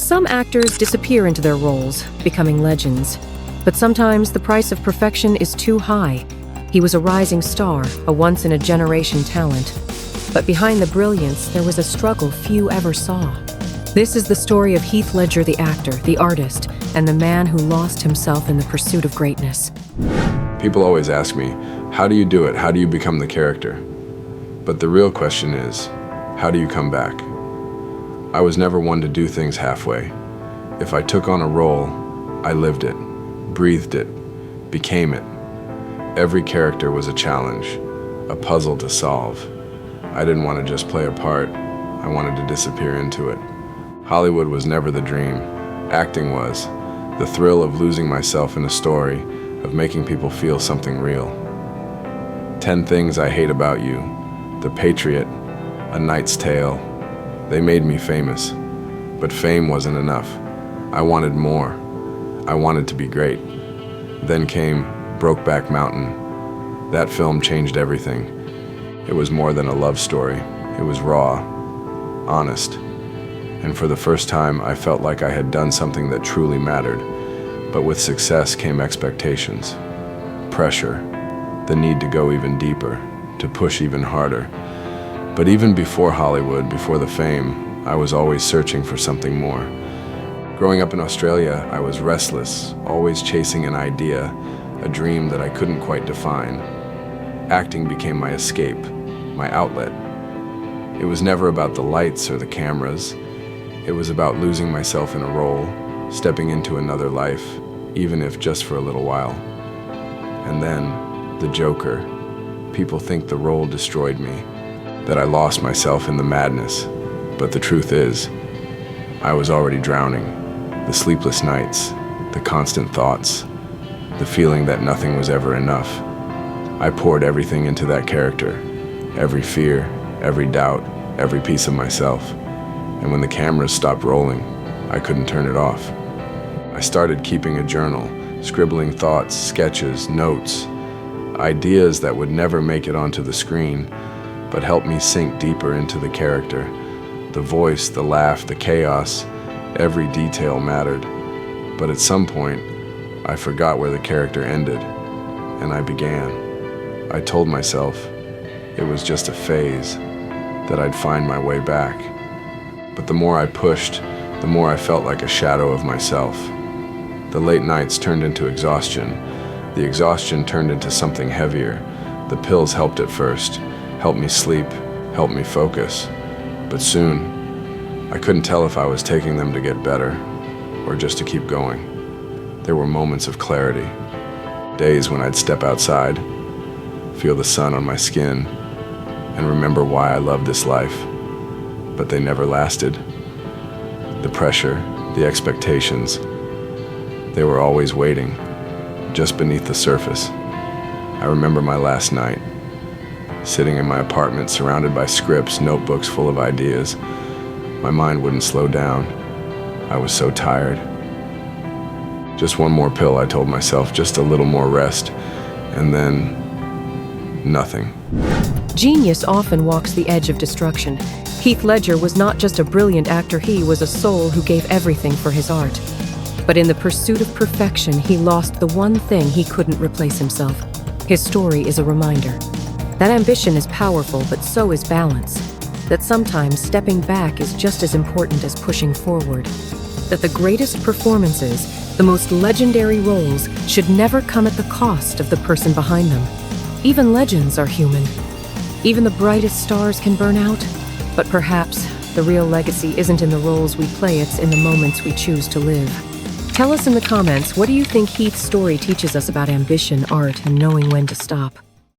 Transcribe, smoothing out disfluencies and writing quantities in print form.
Some actors disappear into their roles, becoming legends. But sometimes the price of perfection is too high. He was a rising star, a once-in-a-generation talent. But behind the brilliance, there was a struggle few ever saw. This is the story of Heath Ledger, the actor, the artist, and the man who lost himself in the pursuit of greatness. People always ask me, how do you do it? How do you become the character? But the real question is, how do you come back? I was never one to do things halfway. If I took on a role, I lived it, breathed it, became it. Every character was a challenge, a puzzle to solve. I didn't want to just play a part, I wanted to disappear into it. Hollywood was never the dream. Acting was. The thrill of losing myself in a story, of making people feel something real. 10 Things I Hate About You, The Patriot, A Knight's Tale. They made me famous, but fame wasn't enough. I wanted more. I wanted to be great. Then came Brokeback Mountain. That film changed everything. It was more than a love story. It was raw, honest. And for the first time, I felt like I had done something that truly mattered. But with success came expectations, pressure, the need to go even deeper, to push even harder. But even before Hollywood, before the fame, I was always searching for something more. Growing up in Australia, I was restless, always chasing an idea, a dream that I couldn't quite define. Acting became my escape, my outlet. It was never about the lights or the cameras. It was about losing myself in a role, stepping into another life, even if just for a little while. And then, the Joker. People think the role destroyed me, that I lost myself in the madness. But the truth is, I was already drowning. The sleepless nights, the constant thoughts, the feeling that nothing was ever enough. I poured everything into that character, every fear, every doubt, every piece of myself. And when the cameras stopped rolling, I couldn't turn it off. I started keeping a journal, scribbling thoughts, sketches, notes, ideas that would never make it onto the screen, but helped me sink deeper into the character. The voice, the laugh, the chaos, every detail mattered. But at some point, I forgot where the character ended, and I began. I told myself it was just a phase, that I'd find my way back. But the more I pushed, the more I felt like a shadow of myself. The late nights turned into exhaustion. The exhaustion turned into something heavier. The pills helped at first, helped me sleep, helped me focus. But soon, I couldn't tell if I was taking them to get better or just to keep going. There were moments of clarity, days when I'd step outside, feel the sun on my skin, and remember why I loved this life. But they never lasted. The pressure, the expectations, they were always waiting, just beneath the surface. I remember my last night, sitting in my apartment surrounded by scripts, notebooks full of ideas. My mind wouldn't slow down. I was so tired. Just one more pill, I told myself, just a little more rest, and then nothing. Genius often walks the edge of destruction. Heath Ledger was not just a brilliant actor, he was a soul who gave everything for his art. But in the pursuit of perfection, he lost the one thing he couldn't replace himself. His story is a reminder that ambition is powerful, but so is balance. That sometimes stepping back is just as important as pushing forward. That the greatest performances, the most legendary roles, should never come at the cost of the person behind them. Even legends are human. Even the brightest stars can burn out. But perhaps the real legacy isn't in the roles we play, it's in the moments we choose to live. Tell us in the comments, what do you think Heath's story teaches us about ambition, art, and knowing when to stop?